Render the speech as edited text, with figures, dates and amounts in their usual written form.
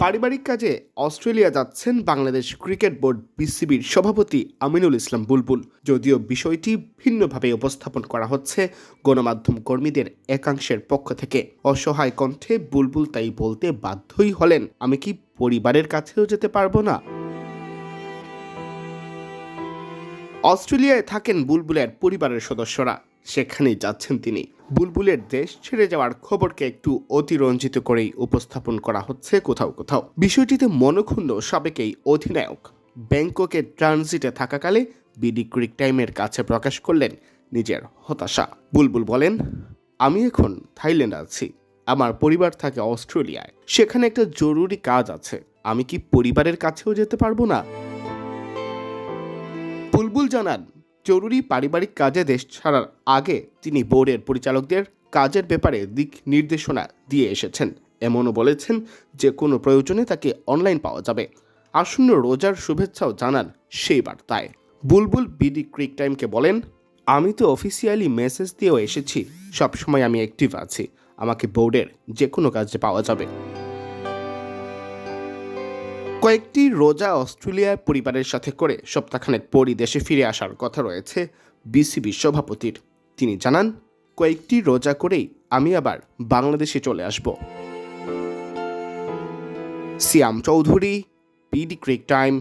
পারিবারিক কাজে অস্ট্রেলিয়া যাচ্ছেন বাংলাদেশ ক্রিকেট বোর্ড বিসিবির সভাপতি আমিনুল ইসলাম বুলবুল। যদিও বিষয়টি ভিন্নভাবে উপস্থাপন করা হচ্ছে গণমাধ্যম কর্মীদের একাংশের পক্ষ থেকে। অসহায় কণ্ঠে বুলবুল তাই বলতে বাধ্যই হলেন, আমি কি পরিবারের কাছেও যেতে পারবো না? অস্ট্রেলিয়ায় থাকেন বুলবুলের পরিবারের সদস্যরা, সেখানেই যাচ্ছেন তিনি। বুলবুলের দেশ ছেড়ে যাওয়ার খবরকে একটু অতিরঞ্জিত করেই উপস্থাপন করা হচ্ছে কোথাও কোথাও। বিষয়টিতে মনক্ষুণ্ণ সাবেক এই অধিনায়ক ব্যাংককে ট্রানজিটে থাকাকালে বিডি ক্রিক টাইমের কাছে প্রকাশ করলেন নিজের হতাশা। বুলবুল বলেন, আমি এখন থাইল্যান্ডে আছি, আমার পরিবার থাকে অস্ট্রেলিয়ায়, সেখানে একটা জরুরি কাজ আছে, আমি কি পরিবারের কাছেও যেতে পারবো না? বুলবুল জানান, জরুরি পারিবারিক কাজে দেশ ছাড়ার আগে তিনি বোর্ডের পরিচালকদের কাজের ব্যাপারে দিক নির্দেশনা দিয়ে এসেছেন। এমনও বলেছেন যে কোনো প্রয়োজনে তাকে অনলাইন পাওয়া যাবে। আসন্ন রোজার শুভেচ্ছাও জানান সেই বার্তায়। বুলবুল বিডি ক্রিক টাইমকে বলেন, আমি তো অফিসিয়ালি মেসেজ দিয়েও এসেছি, সবসময় আমি অ্যাক্টিভ আছি, আমাকে বোর্ডের যে কোনো কাজে পাওয়া যাবে। কয়েকটি রোজা অস্ট্রেলিয়ায় পরিবারের সাথে করে সপ্তাহখানেক পরই দেশে ফিরে আসার কথা রয়েছে বিসিবি সভাপতির। তিনি জানান, কয়েকটি রোজা করেই আমি আবার বাংলাদেশে চলে আসব। সিয়াম চৌধুরী, বিডি ক্রিক টাইম।